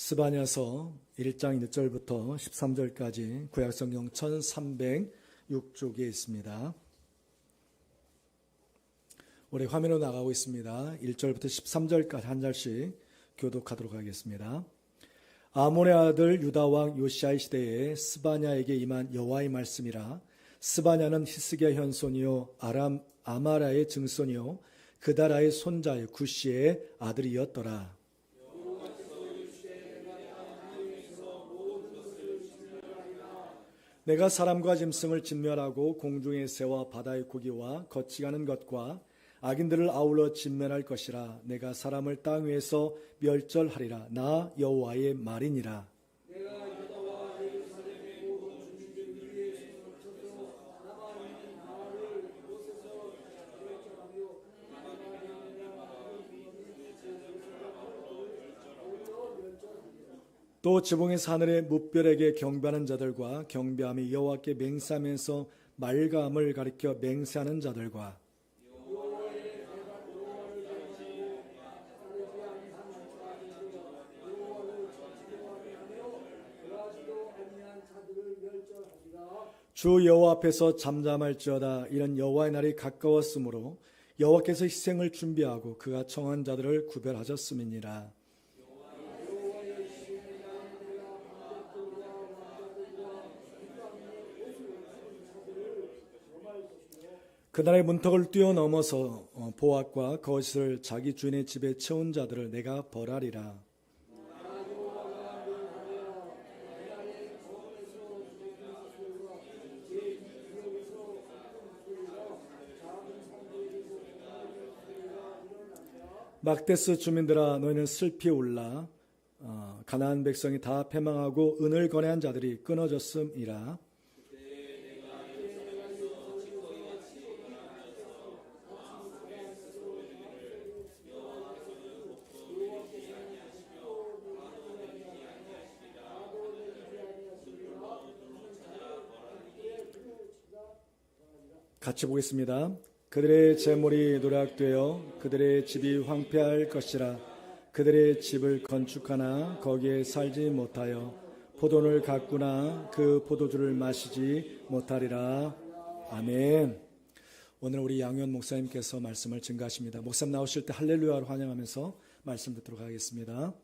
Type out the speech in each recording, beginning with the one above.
스바냐서 1장 1절부터 13절까지 구약성경 1306쪽에 있습니다. 우리 화면으로 나가고 있습니다. 1절부터 13절까지 한 절씩 교독하도록 하겠습니다. 아몬의 아들 유다왕 요시아의 시대에 스바냐에게 임한 여호와의 말씀이라. 스바냐는 히스기야 현손이요 아마라의 증손이요 그다라의 손자의 구시의 아들이었더라. 내가 사람과 짐승을 진멸하고 공중의 새와 바다의 고기와 거치가는 것과 악인들을 아울러 진멸할 것이라. 내가 사람을 땅 위에서 멸절하리라. 나 여호와의 말이니라. 또 지붕에서 하늘의 무별에게 경배하는 자들과 경배함이 여호와께 맹세하면서 말감을 가리켜 맹세하는 자들과 주 여호와 앞에서 잠잠할지어다. 이는 여호와의 날이 가까웠으므로 여호와께서 희생을 준비하고 그가 청한 자들을 구별하셨음이니라. 그날의 문턱을 뛰어넘어서 보악과 거짓을 자기 주인의 집에 채운 자들을 내가 벌하리라. 막데스 주민들아, 너희는 슬피 울라. 가나안 백성이 다 패망하고 은을 거래한 자들이 끊어졌음이라. 같이 보겠습니다. 그들의 재물이 노략되어 그들의 집이 황폐할 것이라. 그들의 집을 건축하나 거기에 살지 못하여 포도를 가꾸나 그 포도주를 마시지 못하리라. 아멘. 오늘 우리 양현 목사님께서 말씀을 증가하십니다. 목사님 나오실 때 할렐루야로 환영하면서 말씀 듣도록 하겠습니다.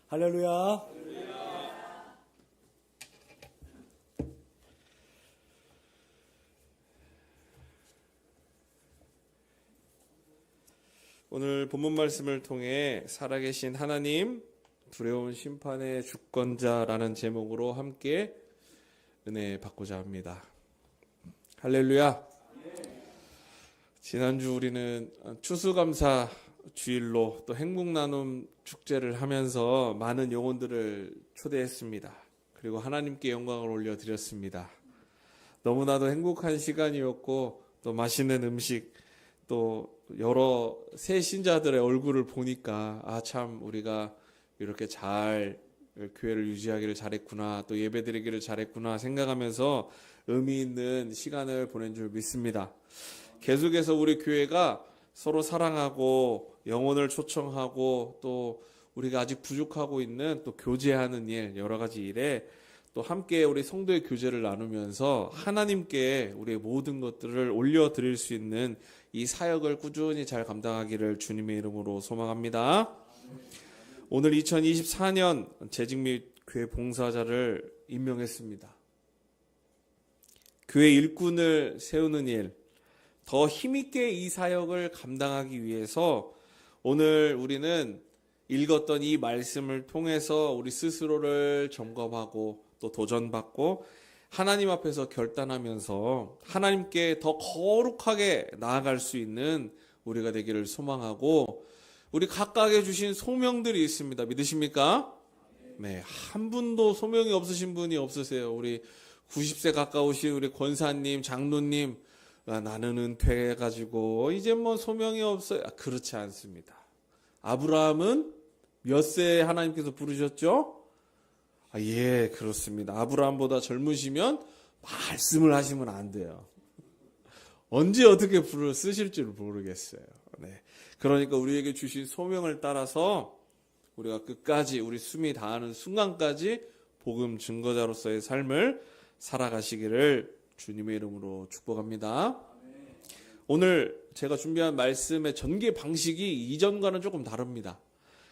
할렐루야. 오늘 본문 말씀을 통해 살아계신 하나님, 두려운 심판의 주권자라는 제목으로 함께 은혜 받고자 합니다. 할렐루야. 지난주 우리는 추수감사 주일로 또 행복나눔 축제를 하면서 많은 영혼들을 초대했습니다. 그리고 하나님께 영광을 올려드렸습니다. 너무나도 행복한 시간이었고 또 맛있는 음식, 또 여러 새 신자들의 얼굴을 보니까 참 우리가 이렇게 잘 교회를 유지하기를 잘했구나, 또 예배드리기를 잘했구나 생각하면서 의미 있는 시간을 보낸 줄 믿습니다. 계속해서 우리 교회가 서로 사랑하고 영혼을 초청하고 또 우리가 아직 부족하고 있는 또 교제하는 일, 여러 가지 일에 또 함께 우리 성도의 교제를 나누면서 하나님께 우리의 모든 것들을 올려드릴 수 있는 이 사역을 꾸준히 잘 감당하기를 주님의 이름으로 소망합니다. 오늘 2024년 재직 및 교회 봉사자를 임명했습니다. 교회 일꾼을 세우는 일, 더 힘있게 이 사역을 감당하기 위해서 오늘 우리는 읽었던 이 말씀을 통해서 우리 스스로를 점검하고 또 도전받고 하나님 앞에서 결단하면서 하나님께 더 거룩하게 나아갈 수 있는 우리가 되기를 소망하고, 우리 각각에 주신 소명들이 있습니다. 믿으십니까? 네, 한 분도 소명이 없으신 분이 없으세요. 우리 90세 가까우신 우리 권사님, 장로님, 나는 은퇴해가지고 이제 뭐 소명이 없어요. 그렇지 않습니다. 아브라함은 몇 세에 하나님께서 부르셨죠? 예, 그렇습니다. 아브라함보다 젊으시면 말씀을 하시면 안 돼요. 언제 어떻게 불을 쓰실 줄 모르겠어요. 네. 그러니까 우리에게 주신 소명을 따라서 우리가 끝까지 우리 숨이 다하는 순간까지 복음 증거자로서의 삶을 살아가시기를 주님의 이름으로 축복합니다. 오늘 제가 준비한 말씀의 전개 방식이 이전과는 조금 다릅니다.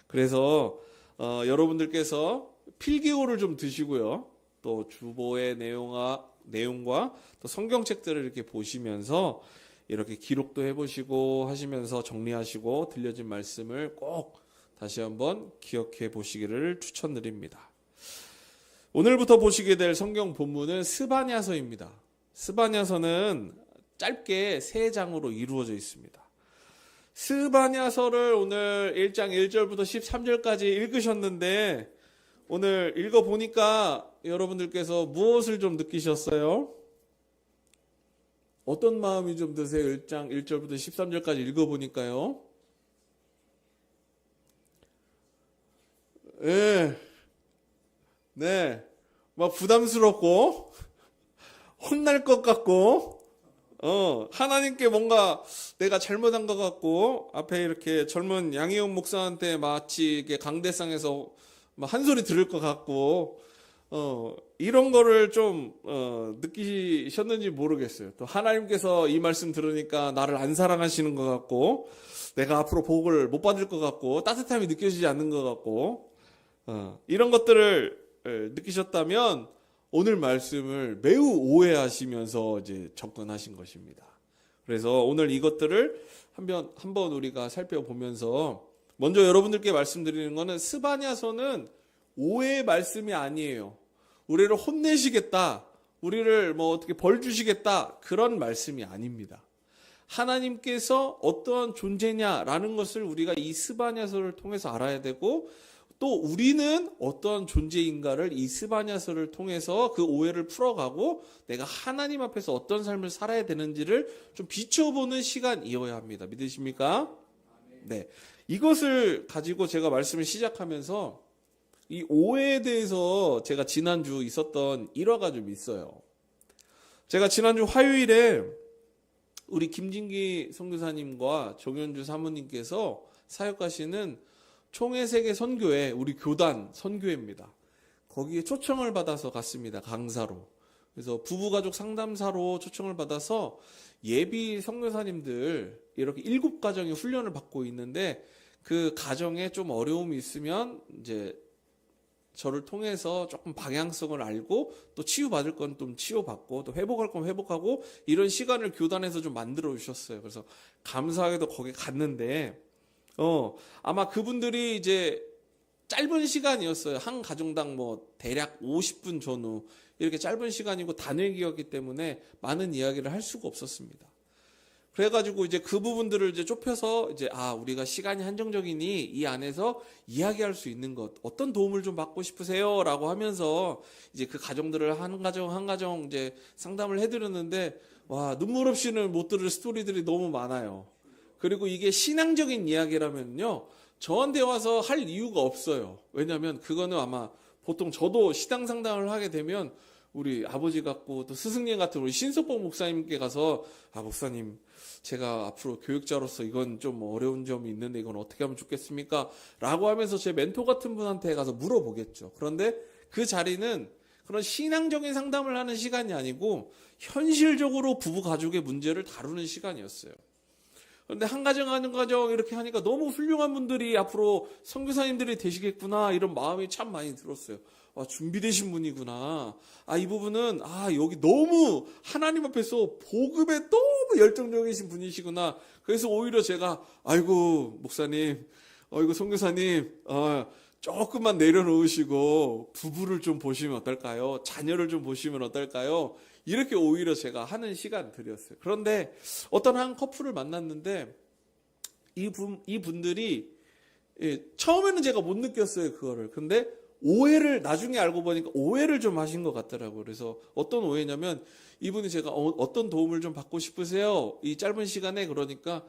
그래서 여러분들께서 필기호를 좀 드시고요. 또 주보의 내용과 또 성경책들을 이렇게 보시면서 이렇게 기록도 해보시고 하시면서 정리하시고 들려진 말씀을 꼭 다시 한번 기억해 보시기를 추천드립니다. 오늘부터 보시게 될 성경 본문은 스바냐서입니다. 스바냐서는 짧게 3장으로 이루어져 있습니다. 스바냐서를 오늘 1장 1절부터 13절까지 읽으셨는데 오늘 읽어보니까 여러분들께서 무엇을 좀 느끼셨어요? 어떤 마음이 좀 드세요? 1장 1절부터 13절까지 읽어보니까요. 네. 막 부담스럽고, 혼날 것 같고, 하나님께 뭔가 내가 잘못한 것 같고, 앞에 이렇게 젊은 양희영 목사한테 마치 이게 강대상에서 한 소리 들을 것 같고, 이런 거를 좀, 느끼셨는지 모르겠어요. 또 하나님께서 이 말씀 들으니까 나를 안 사랑하시는 것 같고, 내가 앞으로 복을 못 받을 것 같고, 따뜻함이 느껴지지 않는 것 같고, 이런 것들을 느끼셨다면, 오늘 말씀을 매우 오해하시면서 이제 접근하신 것입니다. 그래서 오늘 이것들을 한번 우리가 살펴보면서, 먼저 여러분들께 말씀드리는 것은 스바냐서는 오해의 말씀이 아니에요. 우리를 혼내시겠다, 우리를 뭐 어떻게 벌 주시겠다, 그런 말씀이 아닙니다. 하나님께서 어떠한 존재냐라는 것을 우리가 이 스바냐서를 통해서 알아야 되고, 또 우리는 어떠한 존재인가를 이 스바냐서를 통해서 그 오해를 풀어가고 내가 하나님 앞에서 어떤 삶을 살아야 되는지를 좀 비춰보는 시간이어야 합니다. 믿으십니까? 네. 이것을 가지고 제가 말씀을 시작하면서 이 오해에 대해서 제가 지난주 있었던 일화가 좀 있어요. 제가 지난주 화요일에 우리 김진기 선교사님과 정현주 사모님께서 사역하시는 총회세계 선교회, 우리 교단 선교회입니다. 거기에 초청을 받아서 갔습니다. 강사로. 그래서 부부가족 상담사로 초청을 받아서 예비 선교사님들 이렇게 7가정이 훈련을 받고 있는데 그 가정에 좀 어려움이 있으면 이제 저를 통해서 조금 방향성을 알고 또 치유받을 건 좀 치유받고 또 회복할 건 회복하고 이런 시간을 교단에서 좀 만들어 주셨어요. 그래서 감사하게도 거기 갔는데 아마 그분들이 이제 짧은 시간이었어요. 한 가정당 뭐 대략 50분 전후 이렇게 짧은 시간이고 단회기였기 때문에 많은 이야기를 할 수가 없었습니다. 그래가지고 이제 그 부분들을 이제 좁혀서 이제 우리가 시간이 한정적이니 이 안에서 이야기할 수 있는 것, 어떤 도움을 좀 받고 싶으세요?라고 하면서 이제 그 가정들을 한 가정 이제 상담을 해드렸는데 와, 눈물 없이는 못 들을 스토리들이 너무 많아요. 그리고 이게 신앙적인 이야기라면요, 저한테 와서 할 이유가 없어요. 왜냐하면 그거는 아마 보통 저도 신앙 상담을 하게 되면 우리 아버지 같고 또 스승님 같은 우리 신석봉 목사님께 가서 목사님, 제가 앞으로 교육자로서 이건 좀 어려운 점이 있는데 이건 어떻게 하면 좋겠습니까? 라고 하면서 제 멘토 같은 분한테 가서 물어보겠죠. 그런데 그 자리는 그런 신앙적인 상담을 하는 시간이 아니고 현실적으로 부부 가족의 문제를 다루는 시간이었어요. 그런데 한 가정 이렇게 하니까 너무 훌륭한 분들이 앞으로 선교사님들이 되시겠구나 이런 마음이 참 많이 들었어요. 준비되신 분이구나. 이 부분은 여기 너무 하나님 앞에서 복음에 너무 열정적이신 분이시구나. 그래서 오히려 제가 아이고 목사님, 아이고 선교사님, 조금만 내려놓으시고 부부를 좀 보시면 어떨까요? 자녀를 좀 보시면 어떨까요? 이렇게 오히려 제가 하는 시간들이었어요. 그런데 어떤 한 커플을 만났는데 이분들이 처음에는 제가 못 느꼈어요, 그거를. 근데 오해를 나중에 알고 보니까 오해를 좀 하신 것 같더라고요. 그래서 어떤 오해냐면 이분이 제가 어떤 도움을 좀 받고 싶으세요? 이 짧은 시간에. 그러니까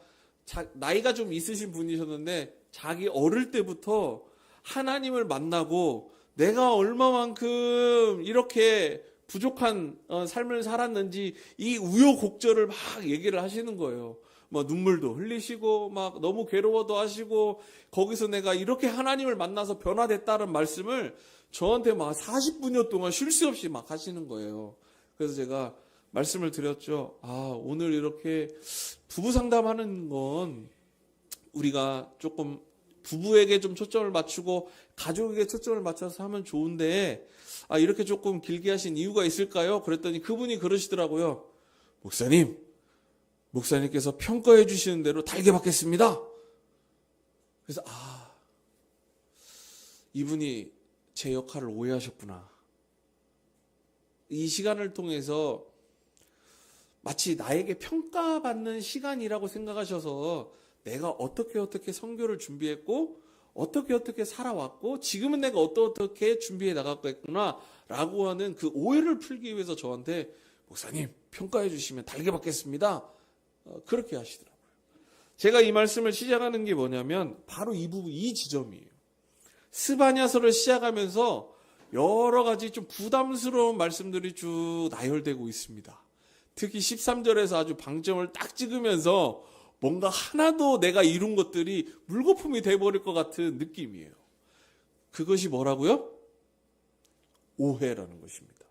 나이가 좀 있으신 분이셨는데 자기 어릴 때부터 하나님을 만나고 내가 얼마만큼 이렇게 부족한 삶을 살았는지 이 우여곡절을 막 얘기를 하시는 거예요. 뭐 눈물도 흘리시고 막 너무 괴로워도 하시고 거기서 내가 이렇게 하나님을 만나서 변화됐다는 말씀을 저한테 막 40분여 동안 쉴 새 없이 막 하시는 거예요. 그래서 제가 말씀을 드렸죠. 오늘 이렇게 부부 상담하는 건 우리가 조금 부부에게 좀 초점을 맞추고 가족에게 초점을 맞춰서 하면 좋은데 이렇게 조금 길게 하신 이유가 있을까요? 그랬더니 그분이 그러시더라고요. 목사님께서 평가해 주시는 대로 달게 받겠습니다. 그래서 이분이 제 역할을 오해하셨구나. 이 시간을 통해서 마치 나에게 평가받는 시간이라고 생각하셔서 내가 어떻게 선교를 준비했고 어떻게 살아왔고 지금은 내가 어떻게 준비해 나갔겠구나 라고 하는 그 오해를 풀기 위해서 저한테 목사님 평가해 주시면 달게 받겠습니다. 그렇게 하시더라고요. 제가 이 말씀을 시작하는 게 뭐냐면 바로 이 부분, 이 지점이에요. 스바냐서를 시작하면서 여러 가지 좀 부담스러운 말씀들이 쭉 나열되고 있습니다. 특히 13절에서 아주 방점을 딱 찍으면서 뭔가 하나도 내가 이룬 것들이 물거품이 돼버릴 것 같은 느낌이에요. 그것이 뭐라고요? 오해라는 것입니다.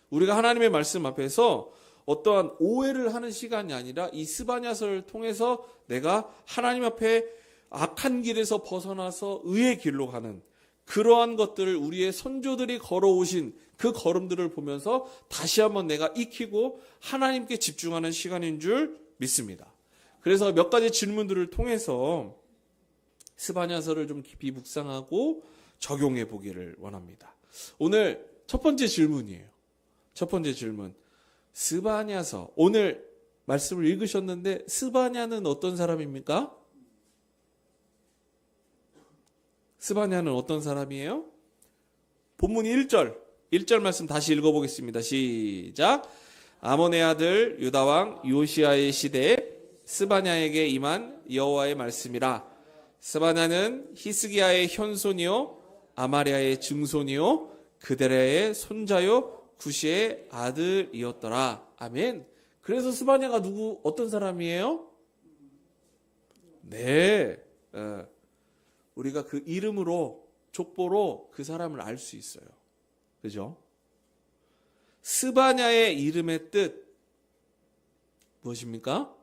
우리가 하나님의 말씀 앞에서 어떠한 오해를 하는 시간이 아니라 이 스바냐서를 통해서 내가 하나님 앞에 악한 길에서 벗어나서 의의 길로 가는 그러한 것들을 우리의 선조들이 걸어오신 그 걸음들을 보면서 다시 한번 내가 익히고 하나님께 집중하는 시간인 줄 믿습니다. 그래서 몇 가지 질문들을 통해서 스바냐서를 좀 깊이 묵상하고 적용해 보기를 원합니다. 오늘 첫 번째 질문이에요. 첫 번째 질문. 스바냐서. 오늘 말씀을 읽으셨는데 스바냐는 어떤 사람입니까? 스바냐는 어떤 사람이에요? 본문 1절 말씀 다시 읽어보겠습니다. 시작. 아몬의 아들 유다왕 요시아의 시대에 스바냐에게 임한 여호와의 말씀이라. 스바냐는 히스기야의 현손이요 아마리아의 증손이요 그데라의 손자요 구시의 아들이었더라. 아멘. 그래서 스바냐가 어떤 사람이에요? 네. 우리가 그 이름으로 족보로 그 사람을 알 수 있어요. 그죠? 스바냐의 이름의 뜻 무엇입니까?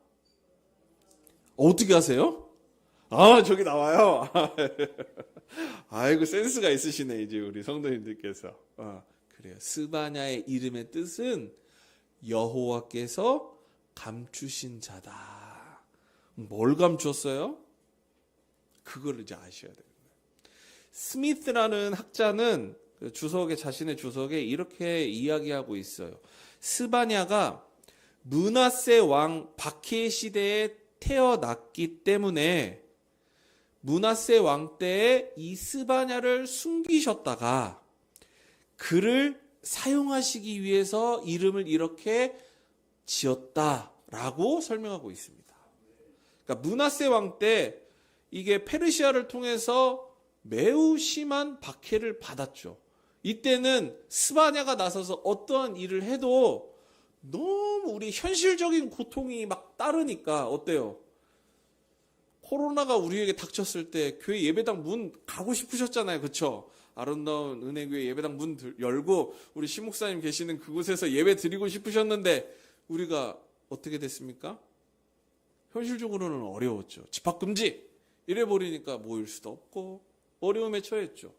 어떻게 아세요? 저기 나와요. 아이고 센스가 있으시네 이제 우리 성도님들께서. 그래요. 스바냐의 이름의 뜻은 여호와께서 감추신 자다. 뭘 감추었어요? 그걸 이제 아셔야 돼요. 스미스라는 학자는 자신의 주석에 이렇게 이야기하고 있어요. 스바냐가 므낫세 왕 박해 시대에 태어났기 때문에 므낫세 왕 때에 이 스바냐를 숨기셨다가 그를 사용하시기 위해서 이름을 이렇게 지었다라고 설명하고 있습니다. 그러니까 므낫세 왕 때 이게 페르시아를 통해서 매우 심한 박해를 받았죠. 이때는 스바냐가 나서서 어떠한 일을 해도 너무 우리 현실적인 고통이 막 따르니까 어때요? 코로나가 우리에게 닥쳤을 때 교회 예배당 문 가고 싶으셨잖아요. 그렇죠? 아름다운 은혜교회 예배당 문 열고 우리 신목사님 계시는 그곳에서 예배 드리고 싶으셨는데 우리가 어떻게 됐습니까? 현실적으로는 어려웠죠. 집합금지 이래 버리니까 모일 수도 없고 어려움에 처했죠.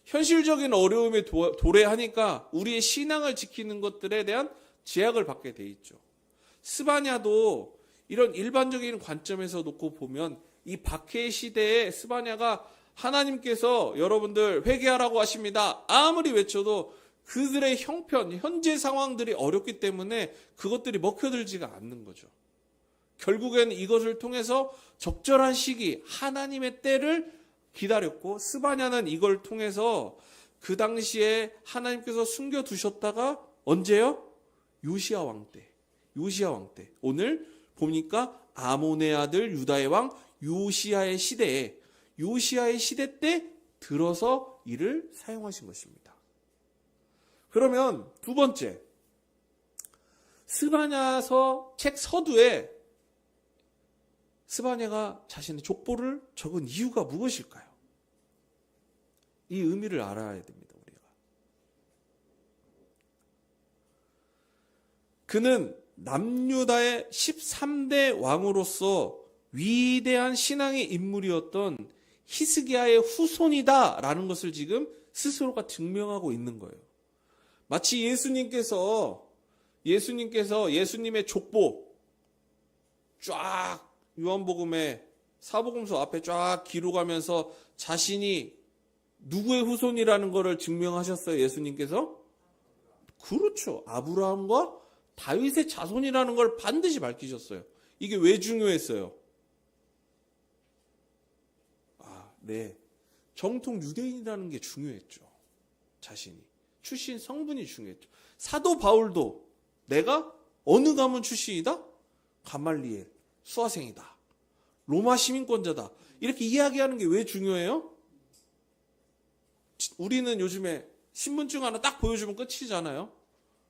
현실적인 어려움에 도래하니까 우리의 신앙을 지키는 것들에 대한 제약을 받게 돼 있죠. 스바냐도 이런 일반적인 관점에서 놓고 보면 이 박해 시대에 스바냐가 하나님께서 여러분들 회개하라고 하십니다. 아무리 외쳐도 그들의 현재 상황들이 어렵기 때문에 그것들이 먹혀들지가 않는 거죠. 결국엔 이것을 통해서 적절한 시기, 하나님의 때를 기다렸고 스바냐는 이걸 통해서 그 당시에 하나님께서 숨겨두셨다가 언제요? 요시야 왕 때. 오늘 보니까 아몬의 아들 유다의 왕 요시야의 시대 때 들어서 이를 사용하신 것입니다. 그러면 두 번째, 스바냐서 책 서두에 스바냐가 자신의 족보를 적은 이유가 무엇일까요? 이 의미를 알아야 됩니다. 우리가. 그는 남유다의 13대 왕으로서 위대한 신앙의 인물이었던 히스기야의 후손이다라는 것을 지금 스스로가 증명하고 있는 거예요. 마치 예수님께서 예수님의 족보 쫙 요한복음의 사복음서 앞에 쫙 기록하면서 자신이 누구의 후손이라는 것을 증명하셨어요. 예수님께서. 그렇죠. 아브라함과 다윗의 자손이라는 걸 반드시 밝히셨어요. 이게 왜 중요했어요? 네. 정통 유대인이라는 게 중요했죠. 자신이. 출신 성분이 중요했죠. 사도 바울도 내가 어느 가문 출신이다? 가말리엘, 수하생이다. 로마 시민권자다. 이렇게 이야기하는 게 왜 중요해요? 우리는 요즘에 신분증 하나 딱 보여주면 끝이잖아요.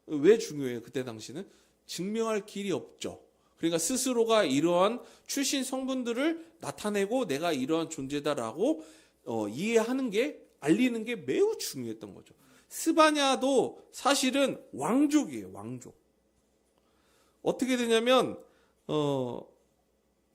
왜 중요해요? 그때 당시는 증명할 길이 없죠. 그러니까 스스로가 이러한 출신 성분들을 나타내고 내가 이러한 존재다라고 이해하는 게, 알리는 게 매우 중요했던 거죠. 스바냐도 사실은 왕족이에요. 왕족. 어떻게 되냐면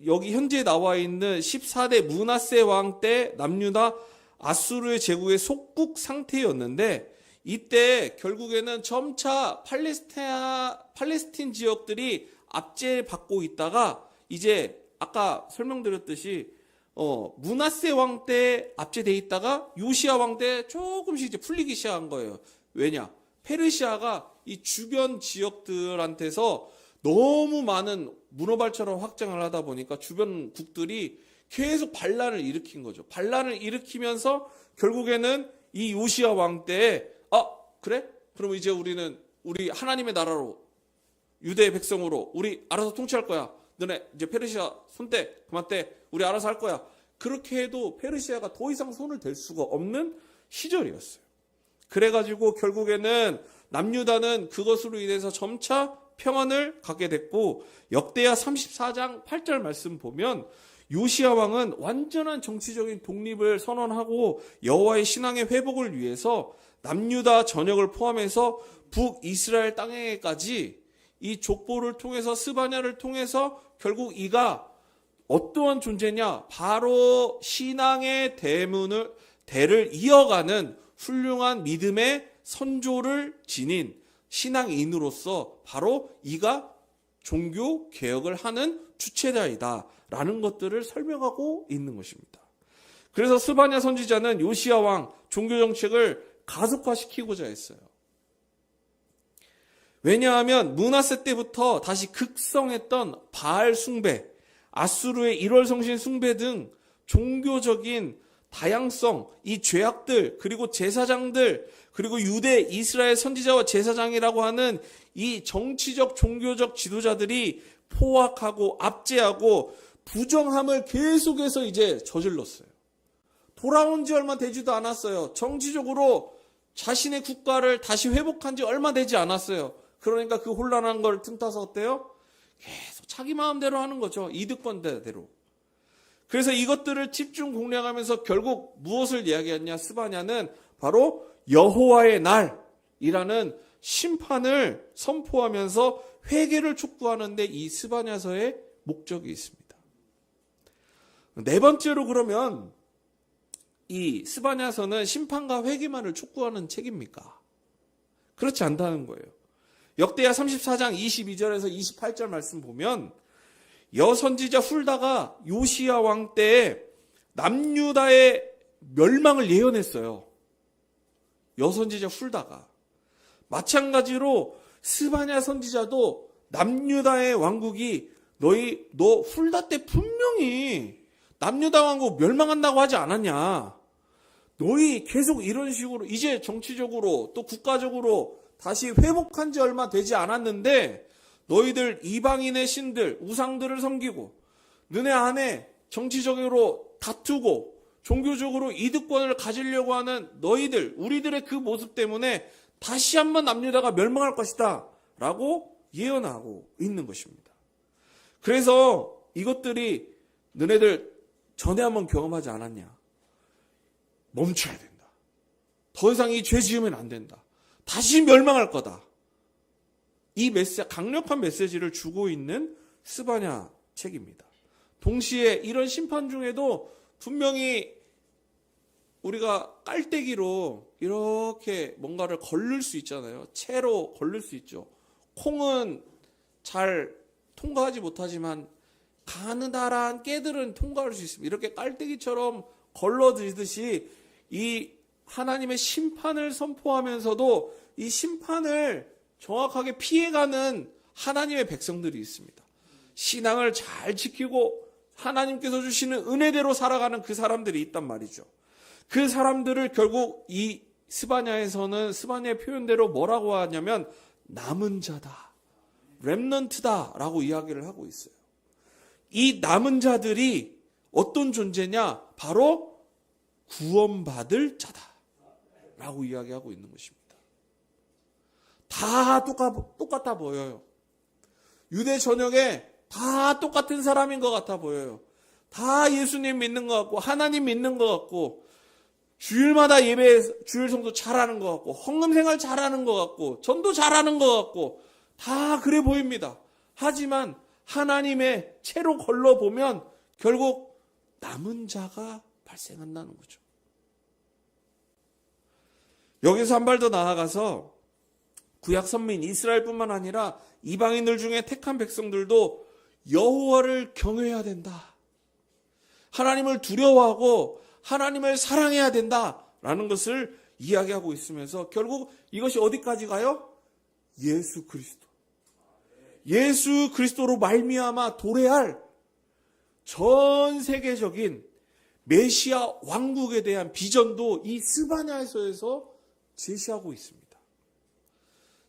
여기 현재 나와 있는 14대 므낫세 왕 때 남유다 아수르의 제국의 속국 상태였는데, 이때 결국에는 점차 팔레스틴 지역들이 압제받고 있다가 이제 아까 설명드렸듯이 므낫세 왕 때 압제돼 있다가 요시야 왕 때 조금씩 이제 풀리기 시작한 거예요. 왜냐? 페르시아가 이 주변 지역들한테서 너무 많은 문어발처럼 확장을 하다 보니까 주변 국들이 계속 반란을 일으킨 거죠. 반란을 일으키면서 결국에는 이 요시야 왕 때에 그래? 그럼 이제 우리 하나님의 나라로, 유대의 백성으로 우리 알아서 통치할 거야. 너네 이제 페르시아 손대 그만 떼. 우리 알아서 할 거야. 그렇게 해도 페르시아가 더 이상 손을 댈 수가 없는 시절이었어요. 그래가지고 결국에는 남유다는 그것으로 인해서 점차 평안을 갖게 됐고, 역대하 34장 8절 말씀 보면 요시야 왕은 완전한 정치적인 독립을 선언하고 여호와의 신앙의 회복을 위해서 남유다 전역을 포함해서 북이스라엘 땅에까지 이 족보를 통해서, 스바냐를 통해서 결국 이가 어떠한 존재냐? 바로 신앙의 대를 이어가는 훌륭한 믿음의 선조를 지닌 신앙인으로서 바로 이가 종교 개혁을 하는 주체자이다 라는 것들을 설명하고 있는 것입니다. 그래서 스바냐 선지자는 요시야 왕 종교 정책을 가속화시키고자 했어요. 왜냐하면 므낫세 때부터 다시 극성했던 바알 숭배, 아수르의 1월 성신 숭배 등 종교적인 다양성, 이 죄악들, 그리고 제사장들, 그리고 유대 이스라엘 선지자와 제사장이라고 하는 이 정치적 종교적 지도자들이 포악하고 압제하고 부정함을 계속해서 이제 저질렀어요. 돌아온 지 얼마 되지도 않았어요. 정치적으로 자신의 국가를 다시 회복한 지 얼마 되지 않았어요. 그러니까 그 혼란한 걸 틈타서 어때요? 계속 자기 마음대로 하는 거죠. 이득권대로. 그래서 이것들을 집중 공략하면서 결국 무엇을 이야기했냐? 스바냐는 바로 여호와의 날이라는 심판을 선포하면서 회개를 촉구하는데 이 스바냐서의 목적이 있습니다. 네 번째로, 그러면 이 스바냐서는 심판과 회개만을 촉구하는 책입니까? 그렇지 않다는 거예요. 역대하 34장 22절에서 28절 말씀 보면 여선지자 훌다가 요시야 왕 때에 남유다의 멸망을 예언했어요. 여선지자 훌다가. 마찬가지로 스바냐 선지자도 남유다의 왕국이 너 훌다 때 분명히 남유다 왕국 멸망한다고 하지 않았냐. 너희 계속 이런 식으로 이제 정치적으로 또 국가적으로 다시 회복한 지 얼마 되지 않았는데 너희들 이방인의 신들, 우상들을 섬기고 너네 안에 정치적으로 다투고 종교적으로 이득권을 가지려고 하는 너희들, 우리들의 그 모습 때문에 다시 한번 남유다가 멸망할 것이다 라고 예언하고 있는 것입니다. 그래서 이것들이 너네들 전에 한번 경험하지 않았냐? 멈춰야 된다. 더 이상 이 죄 지으면 안 된다. 다시 멸망할 거다. 이 강력한 메시지를 주고 있는 스바냐 책입니다. 동시에 이런 심판 중에도 분명히 우리가 깔때기로 이렇게 뭔가를 걸릴 수 있잖아요. 채로 걸릴 수 있죠. 콩은 잘 통과하지 못하지만 가느다란 깨들은 통과할 수 있습니다. 이렇게 깔때기처럼 걸러지듯이 이 하나님의 심판을 선포하면서도 이 심판을 정확하게 피해가는 하나님의 백성들이 있습니다. 신앙을 잘 지키고 하나님께서 주시는 은혜대로 살아가는 그 사람들이 있단 말이죠. 그 사람들을 결국 이 스바냐에서는 스바냐의 표현대로 뭐라고 하냐면 남은 자다, 렘넌트다라고 이야기를 하고 있어요. 이 남은 자들이 어떤 존재냐? 바로 구원받을 자다라고 이야기하고 있는 것입니다. 다 똑같아 보여요. 유대 전역에 다 똑같은 사람인 것 같아 보여요. 다 예수님 믿는 것 같고 하나님 믿는 것 같고 주일마다 주일 성도 잘하는 것 같고 헌금 생활 잘하는 것 같고 전도 잘하는 것 같고 다 그래 보입니다. 하지만 하나님의 채로 걸러보면 결국 남은 자가 발생한다는 거죠. 여기서 한 발 더 나아가서 구약 선민 이스라엘뿐만 아니라 이방인들 중에 택한 백성들도 여호와를 경외해야 된다. 하나님을 두려워하고 하나님을 사랑해야 된다라는 것을 이야기하고 있으면서 결국 이것이 어디까지 가요? 예수 그리스도. 예수 그리스도로 말미암아 도래할 전 세계적인 메시아 왕국에 대한 비전도 이 스바냐서에서 제시하고 있습니다.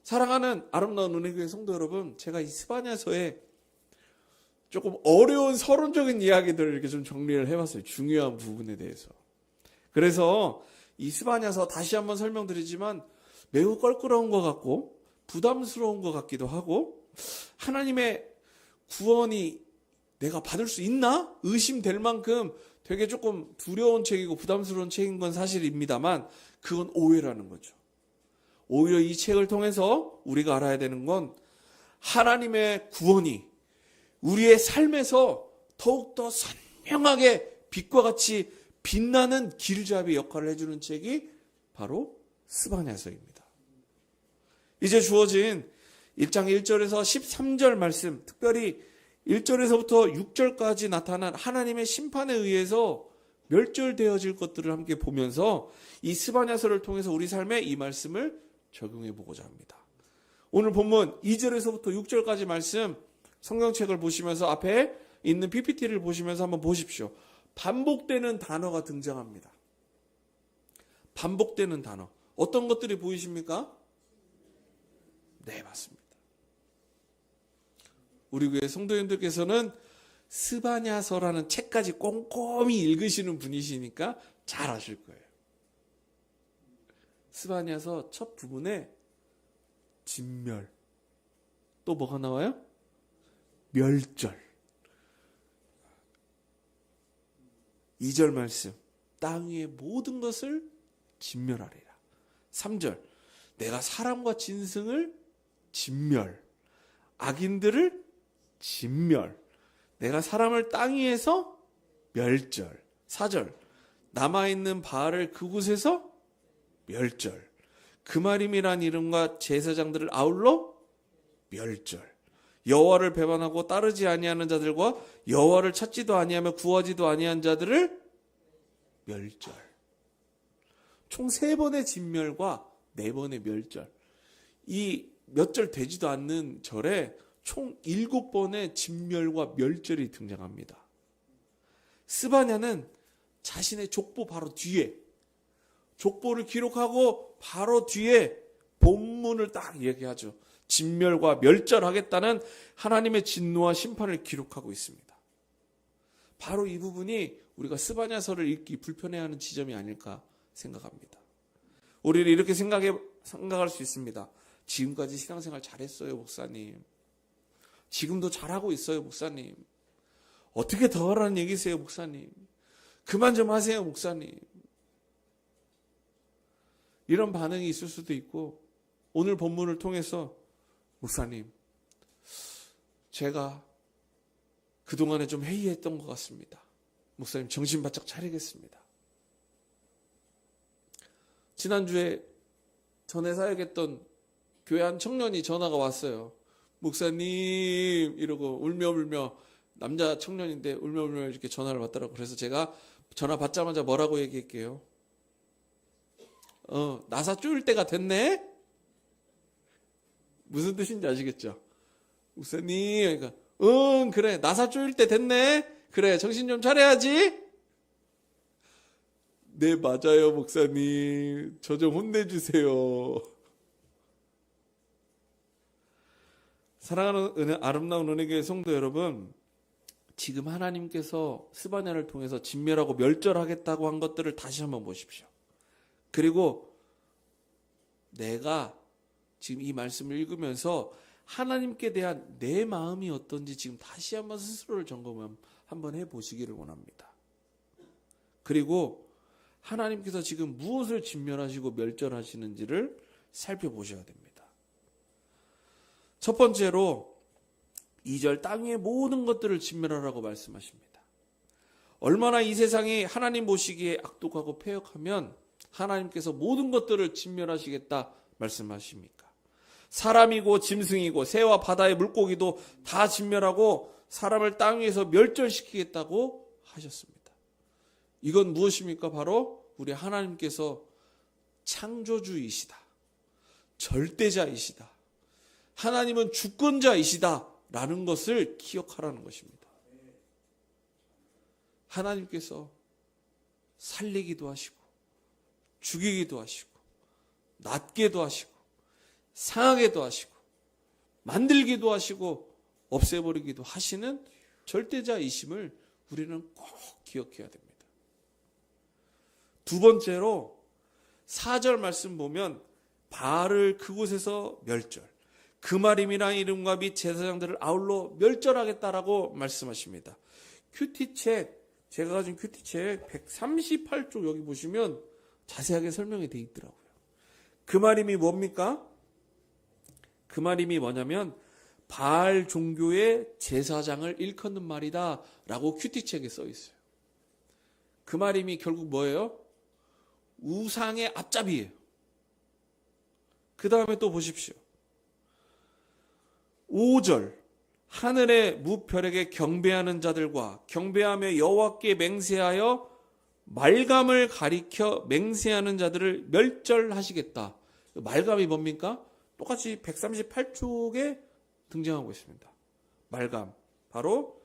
사랑하는 아름다운 은혜교회 성도 여러분, 제가 이 스바냐서에 조금 어려운 서론적인 이야기들을 이렇게 좀 정리를 해봤어요. 중요한 부분에 대해서. 그래서 이 스바냐서 다시 한번 설명드리지만 매우 껄끄러운 것 같고 부담스러운 것 같기도 하고 하나님의 구원이 내가 받을 수 있나? 의심될 만큼 되게 조금 두려운 책이고 부담스러운 책인 건 사실입니다만 그건 오해라는 거죠. 오히려 이 책을 통해서 우리가 알아야 되는 건 하나님의 구원이 우리의 삶에서 더욱더 선명하게 빛과 같이 빛나는 길잡이 역할을 해주는 책이 바로 스바냐서입니다. 이제 주어진 1장 1절에서 13절 말씀, 특별히 1절에서부터 6절까지 나타난 하나님의 심판에 의해서 멸절되어질 것들을 함께 보면서 이 스바냐서를 통해서 우리 삶에 이 말씀을 적용해 보고자 합니다. 오늘 본문 2절에서부터 6절까지 말씀 성경책을 보시면서 앞에 있는 PPT를 보시면서 한번 보십시오. 반복되는 단어가 등장합니다. 반복되는 단어. 어떤 것들이 보이십니까? 네, 맞습니다. 우리 교회 성도님들께서는 스바냐서라는 책까지 꼼꼼히 읽으시는 분이시니까 잘 아실 거예요. 스바냐서 첫 부분에 진멸, 또 뭐가 나와요? 멸절. 2절 말씀, 땅 위의 모든 것을 진멸하리라. 3절, 내가 사람과 짐승을 진멸, 악인들을 진멸, 내가 사람을 땅 위에서 멸절. 4절, 남아있는 바알을 그곳에서 멸절, 그마림이란 이름과 제사장들을 아울러 멸절, 여호와를 배반하고 따르지 아니하는 자들과 여호와를 찾지도 아니하며 구하지도 아니한 자들을 멸절. 총 3번의 진멸과 4번의 멸절. 이 몇 절 되지도 않는 절에 총 7번의 진멸과 멸절이 등장합니다. 스바냐는 자신의 족보 바로 뒤에, 족보를 기록하고 바로 뒤에 본문을 딱 얘기하죠. 진멸과 멸절하겠다는 하나님의 진노와 심판을 기록하고 있습니다. 바로 이 부분이 우리가 스바냐서를 읽기 불편해하는 지점이 아닐까 생각합니다. 우리는 이렇게 생각할 수 있습니다. 지금까지 신앙생활 잘했어요, 목사님. 지금도 잘하고 있어요, 목사님. 어떻게 더 하라는 얘기세요, 목사님? 그만 좀 하세요, 목사님. 이런 반응이 있을 수도 있고, 오늘 본문을 통해서 목사님, 제가 그동안에 좀 해이했던 것 같습니다. 목사님, 정신 바짝 차리겠습니다. 지난주에 전에 사역했던 교회 한 청년이 전화가 왔어요. 목사님 이러고 울며 남자 청년인데 울며 이렇게 전화를 받더라고요. 그래서 제가 전화 받자마자 뭐라고 얘기할게요. 나사 쪼일 때가 됐네? 무슨 뜻인지 아시겠죠? 목사님, 그러니까 그래, 나사 쪼일 때 됐네? 그래, 정신 좀 차려야지? 네, 맞아요, 목사님. 저 좀 혼내주세요. 사랑하는 아름다운 은혜교회 성도 여러분, 지금 하나님께서 스바냐를 통해서 진멸하고 멸절하겠다고 한 것들을 다시 한번 보십시오. 그리고 내가 지금 이 말씀을 읽으면서 하나님께 대한 내 마음이 어떤지 지금 다시 한번 스스로를 점검 한번 해보시기를 원합니다. 그리고 하나님께서 지금 무엇을 진멸하시고 멸절하시는지를 살펴보셔야 됩니다. 첫 번째로 2절 땅 위의 모든 것들을 진멸하라고 말씀하십니다. 얼마나 이 세상이 하나님 보시기에 악독하고 패역하면 하나님께서 모든 것들을 진멸하시겠다 말씀하십니까? 사람이고 짐승이고 새와 바다의 물고기도 다 진멸하고 사람을 땅 위에서 멸절시키겠다고 하셨습니다. 이건 무엇입니까? 바로 우리 하나님께서 창조주이시다. 절대자이시다. 하나님은 주권자이시다. 라는 것을 기억하라는 것입니다. 하나님께서 살리기도 하시고 죽이기도 하시고 낫게도 하시고 상하게도 하시고 만들기도 하시고 없애버리기도 하시는 절대자이심을 우리는 꼭 기억해야 됩니다. 두 번째로 4절 말씀 보면 바알을 그곳에서 멸절, 그마림이라는 이름과 및 제사장들을 아울러 멸절하겠다라고 말씀하십니다. 큐티책, 제가 가진 큐티책 138쪽 여기 보시면 자세하게 설명이 되어 있더라고요. 그마림이 뭡니까? 그마림이 뭐냐면 바알 종교의 제사장을 일컫는 말이다 라고 큐티책에 써 있어요. 그마림이 결국 뭐예요? 우상의 앞잡이에요. 그 다음에 또 보십시오. 5절 하늘의 무별에게 경배하는 자들과 경배하며 여호와께 맹세하여 말감을 가리켜 맹세하는 자들을 멸절하시겠다. 말감이 뭡니까? 똑같이 138쪽에 등장하고 있습니다. 말감, 바로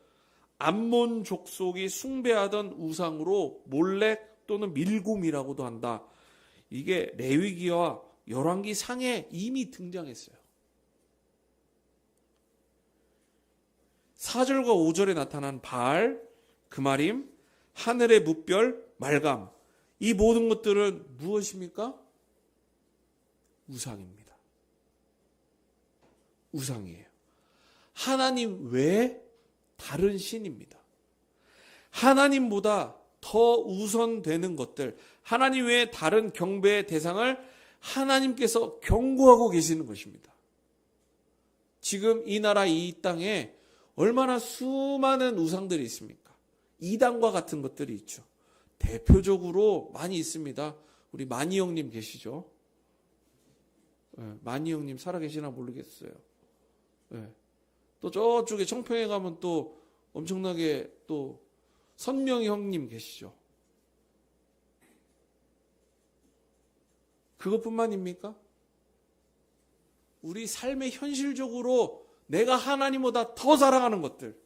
암몬 족속이 숭배하던 우상으로 몰렉 또는 밀곰이라고도 한다. 이게 레위기와 열왕기 상에 이미 등장했어요. 4절과 5절에 나타난 바알, 그마림, 하늘의 무별, 말감, 이 모든 것들은 무엇입니까? 우상입니다. 우상이에요. 하나님 외에 다른 신입니다. 하나님보다 더 우선되는 것들, 하나님 외에 다른 경배의 대상을 하나님께서 경고하고 계시는 것입니다. 지금 이 나라 이 땅에 얼마나 수많은 우상들이 있습니까? 이단과 같은 것들이 있죠. 대표적으로 많이 있습니다. 우리 마니 형님 계시죠? 네, 마니 형님 살아계시나 모르겠어요. 네. 또 저쪽에 청평에 가면 또 엄청나게 또 선명 형님 계시죠? 그것뿐만입니까? 우리 삶의 현실적으로 내가 하나님보다 더 사랑하는 것들,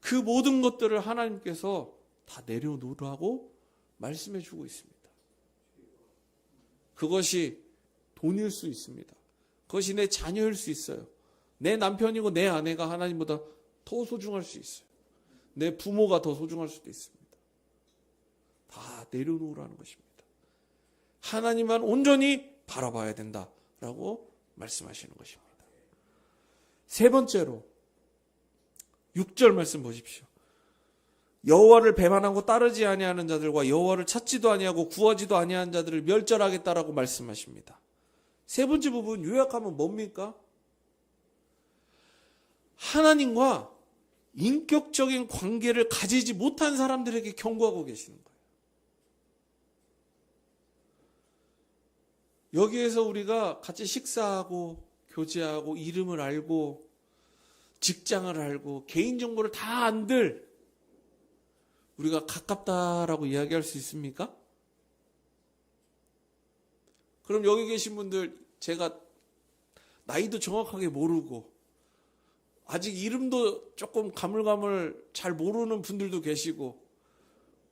그 모든 것들을 하나님께서 다 내려놓으라고 말씀해 주고 있습니다. 그것이 돈일 수 있습니다. 그것이 내 자녀일 수 있어요. 내 남편이고 내 아내가 하나님보다 더 소중할 수 있어요. 내 부모가 더 소중할 수도 있습니다. 다 내려놓으라는 것입니다. 하나님만 온전히 바라봐야 된다라고 말씀하시는 것입니다. 세 번째로 6절 말씀 보십시오. 여호와를 배반하고 따르지 아니하는 자들과 여호와를 찾지도 아니하고 구하지도 아니하는 자들을 멸절하겠다라고 말씀하십니다. 세 번째 부분 요약하면 뭡니까? 하나님과 인격적인 관계를 가지지 못한 사람들에게 경고하고 계시는 거예요. 여기에서 우리가 같이 식사하고 교제하고 이름을 알고 직장을 알고 개인정보를 다 안들 우리가 가깝다라고 이야기할 수 있습니까? 그럼 여기 계신 분들 제가 나이도 정확하게 모르고 아직 이름도 조금 가물가물 잘 모르는 분들도 계시고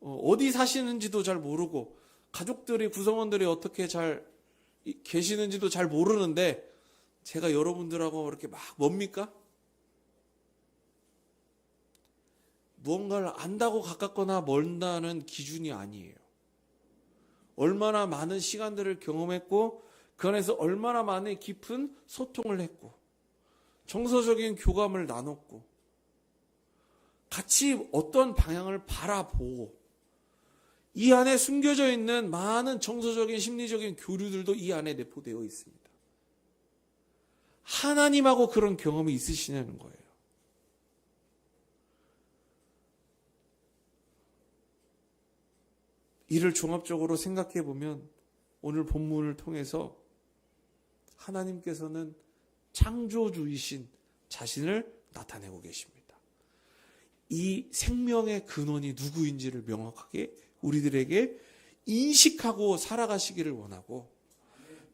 어디 사시는지도 잘 모르고 가족들이 구성원들이 어떻게 잘 계시는지도 잘 모르는데 제가 여러분들하고 이렇게 막 뭡니까? 무언가를 안다고 가깝거나 멀다는 기준이 아니에요. 얼마나 많은 시간들을 경험했고 그 안에서 얼마나 많은 깊은 소통을 했고 정서적인 교감을 나눴고 같이 어떤 방향을 바라보고 이 안에 숨겨져 있는 많은 정서적인 심리적인 교류들도 이 안에 내포되어 있습니다. 하나님하고 그런 경험이 있으시냐는 거예요. 이를 종합적으로 생각해 보면 오늘 본문을 통해서 하나님께서는 창조주이신 자신을 나타내고 계십니다. 이 생명의 근원이 누구인지를 명확하게 우리들에게 인식하고 살아가시기를 원하고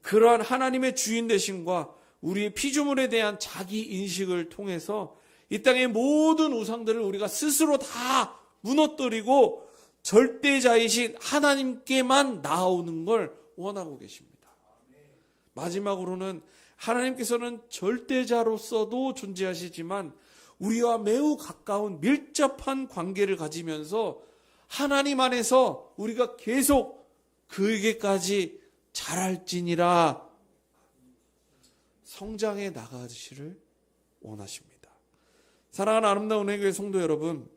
그러한 하나님의 주인 되심과 우리의 피조물에 대한 자기 인식을 통해서 이 땅의 모든 우상들을 우리가 스스로 다 무너뜨리고 절대자이신 하나님께만 나아오는 걸 원하고 계십니다. 마지막으로는 하나님께서는 절대자로서도 존재하시지만 우리와 매우 가까운 밀접한 관계를 가지면서 하나님 안에서 우리가 계속 그에게까지 자랄지니라 성장해 나가시를 원하십니다. 사랑하는 아름다운 은혜교회 성도 여러분,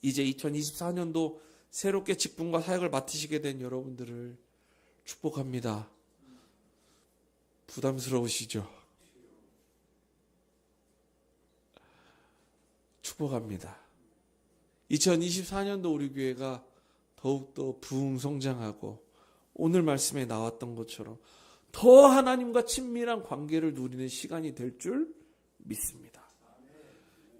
이제 2024년도 새롭게 직분과 사역을 맡으시게 된 여러분들을 축복합니다. 부담스러우시죠? 축복합니다. 2024년도 우리 교회가 더욱더 부흥성장하고 오늘 말씀에 나왔던 것처럼 더 하나님과 친밀한 관계를 누리는 시간이 될 줄 믿습니다.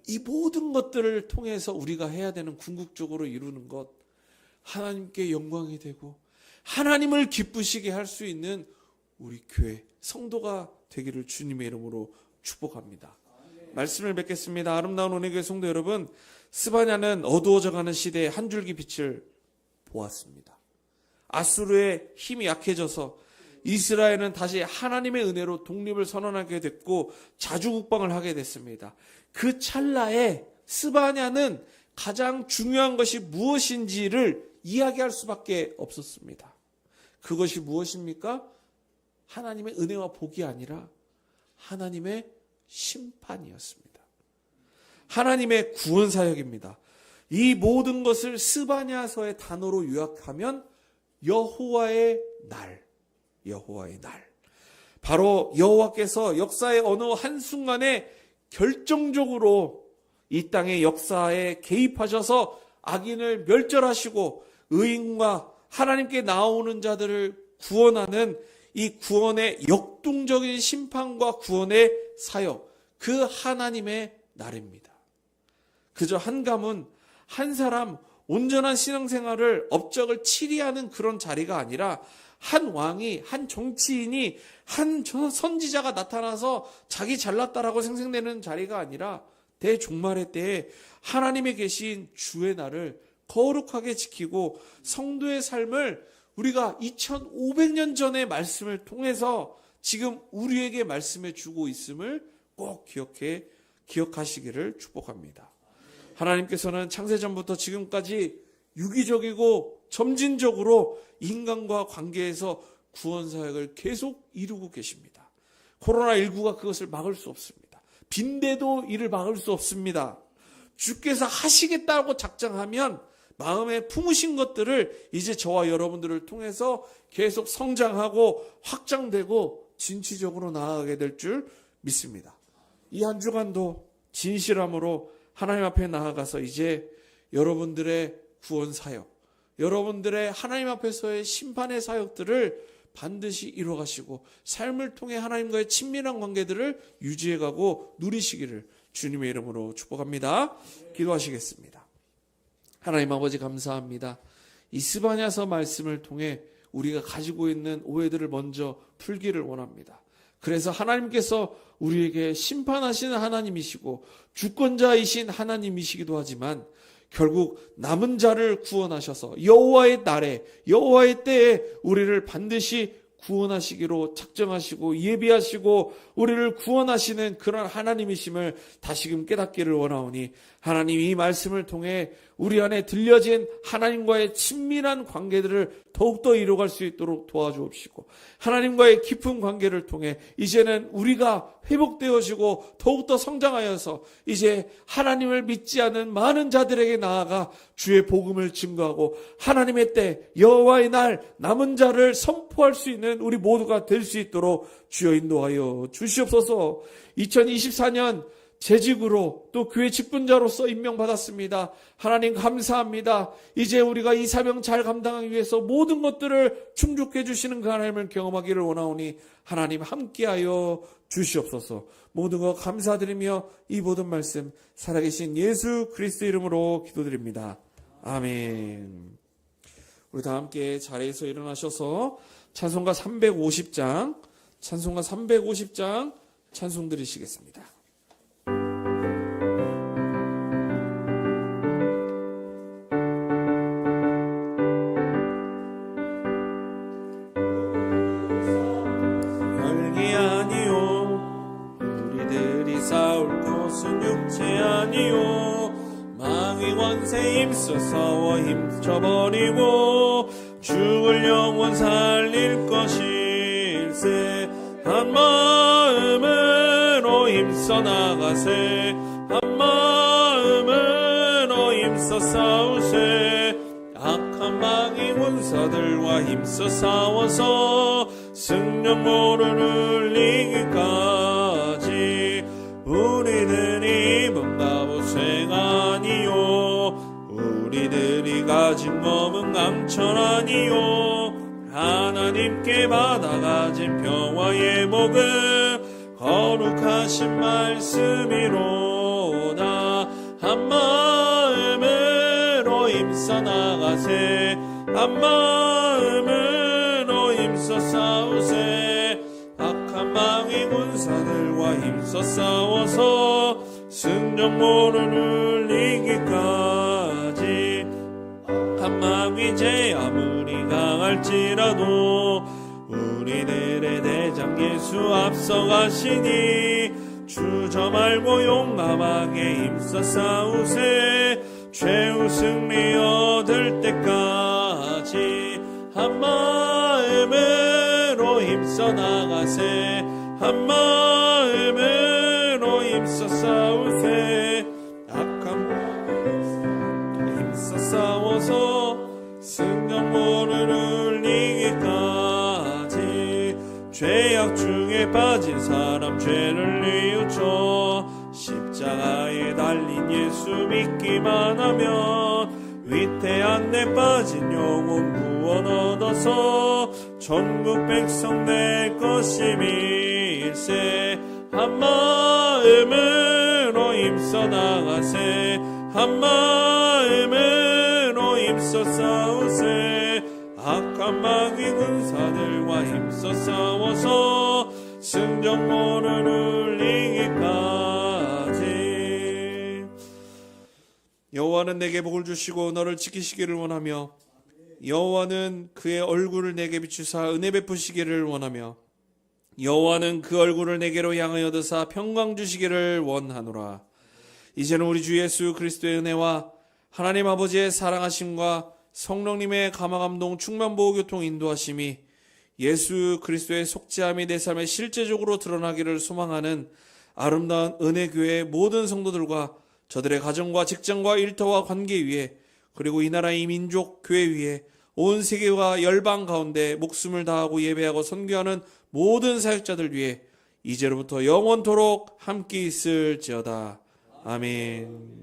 이 모든 것들을 통해서 우리가 해야 되는 궁극적으로 이루는 것, 하나님께 영광이 되고 하나님을 기쁘시게 할 수 있는 우리 교회 성도가 되기를 주님의 이름으로 축복합니다. 말씀을 뵙겠습니다. 아름다운 은혜교회 성도 여러분, 스바냐는 어두워져가는 시대에 한 줄기 빛을 보았습니다. 아수르의 힘이 약해져서 이스라엘은 다시 하나님의 은혜로 독립을 선언하게 됐고 자주국방을 하게 됐습니다. 그 찰나에 스바냐는 가장 중요한 것이 무엇인지를 이야기할 수밖에 없었습니다. 그것이 무엇입니까? 하나님의 은혜와 복이 아니라 하나님의 심판이었습니다. 하나님의 구원 사역입니다. 이 모든 것을 스바냐서의 단어로 요약하면 여호와의 날, 여호와의 날. 바로 여호와께서 역사의 어느 한순간에 결정적으로 이 땅의 역사에 개입하셔서 악인을 멸절하시고 의인과 하나님께 나오는 자들을 구원하는 이 구원의 역동적인 심판과 구원의 사역, 그 하나님의 날입니다. 그저 한가문, 한 사람 온전한 신앙생활을 업적을 치리하는 그런 자리가 아니라 한 왕이, 한 정치인이, 한 선지자가 나타나서 자기 잘났다라고 생생내는 자리가 아니라 대종말의 때에 하나님의 계신 주의 날을 거룩하게 지키고 성도의 삶을 우리가 2500년 전의 말씀을 통해서 지금 우리에게 말씀해 주고 있음을 꼭 기억하시기를 축복합니다. 하나님께서는 창세전부터 지금까지 유기적이고 점진적으로 인간과 관계에서 구원사역을 계속 이루고 계십니다. 코로나19가 그것을 막을 수 없습니다. 빈대도 이를 막을 수 없습니다. 주께서 하시겠다고 작정하면 마음에 품으신 것들을 이제 저와 여러분들을 통해서 계속 성장하고 확장되고 진취적으로 나아가게 될 줄 믿습니다. 이 한 주간도 진실함으로 하나님 앞에 나아가서 이제 여러분들의 구원 사역, 여러분들의 하나님 앞에서의 심판의 사역들을 반드시 이루어가시고 삶을 통해 하나님과의 친밀한 관계들을 유지해가고 누리시기를 주님의 이름으로 축복합니다. 기도하시겠습니다. 하나님 아버지 감사합니다. 이 스바냐서 말씀을 통해 우리가 가지고 있는 오해들을 먼저 풀기를 원합니다. 그래서 하나님께서 우리에게 심판하시는 하나님이시고 주권자이신 하나님이시기도 하지만 결국 남은 자를 구원하셔서 여호와의 날에 여호와의 때에 우리를 반드시 구원하시기로 작정하시고 예비하시고 우리를 구원하시는 그런 하나님이심을 다시금 깨닫기를 원하오니 하나님 이 말씀을 통해 우리 안에 들려진 하나님과의 친밀한 관계들을 더욱더 이루어갈 수 있도록 도와주옵시고 하나님과의 깊은 관계를 통해 이제는 우리가 회복되어지고 더욱더 성장하여서 이제 하나님을 믿지 않은 많은 자들에게 나아가 주의 복음을 증거하고 하나님의 때 여호와의 날 남은 자를 선포할 수 있는 우리 모두가 될 수 있도록 주여 인도하여 주시옵소서. 2024년 재직으로 또 교회 직분자로서 임명받았습니다. 하나님 감사합니다. 이제 우리가 이 사명 잘 감당하기 위해서 모든 것들을 충족해 주시는 그 하나님을 경험하기를 원하오니 하나님 함께하여 주시옵소서. 모든 것 감사드리며 이 모든 말씀 살아계신 예수 그리스도 이름으로 기도드립니다. 아멘. 우리 다 함께 자리에서 일어나셔서 찬송가 350장 찬송 드리시겠습니다. 혈기 아니요 우리들이 싸울 곳은 육체 아니요 망의 권세 힘써 싸워 힘쳐버리고 죽을 영원 살릴 것일세 한 마음으로 힘써 나가세 한 마음으로 힘써 싸우세 악한 마귀 군사들과 힘써 싸워서 승령모를 이기까지 우리들이 뭔가 고생 아니요 우리들이 가진 검은 강철 아니요 하나님께 받아가진 평화의 복음 거룩하신 말씀이로다 한 마음으로 힘써 나가세 한 마음으로 힘써 싸우세 악한 마귀 군사들과 힘써 싸워서 승전모를 이기까지 한 마귀 죄 아무리 강할지라도 우리들의 대장 예수 앞서가시니 주저 말고 용감하게 힘써 싸우세 최후 승리 얻을 때까지 한 마음으로 힘써 나가세 한 마음으로 힘써 싸우세 악한 마음으로 힘써 싸워서 승전모를 이기까지 죄악 중에 빠진 사람 죄를 뉘우쳐 십자가에 달린 예수 믿기만 하면 위태한 데 빠진 영혼 구원 얻어서 전국 백성 될 것임일세 한 마음으로 힘써 나가세 한 마음으로 힘써 싸우세 악한 마귀 군사들과 힘써 싸워서 승전모를 이기까지 여호와는 내게 복을 주시고 너를 지키시기를 원하며 여호와는 그의 얼굴을 내게 비추사 은혜 베푸시기를 원하며 여호와는 그 얼굴을 내게로 향하여 드사 평강 주시기를 원하노라. 이제는 우리 주 예수 그리스도의 은혜와 하나님 아버지의 사랑하심과 성령님의 감화감동 충만보호 교통 인도하심이 예수 그리스도의 속죄함이 내 삶에 실제적으로 드러나기를 소망하는 아름다운 은혜교회의 모든 성도들과 저들의 가정과 직장과 일터와 관계 위에 그리고 이 나라의 민족 교회 위에 온 세계와 열방 가운데 목숨을 다하고 예배하고 선교하는 모든 사역자들 위해 이제로부터 영원토록 함께 있을지어다. 아멘.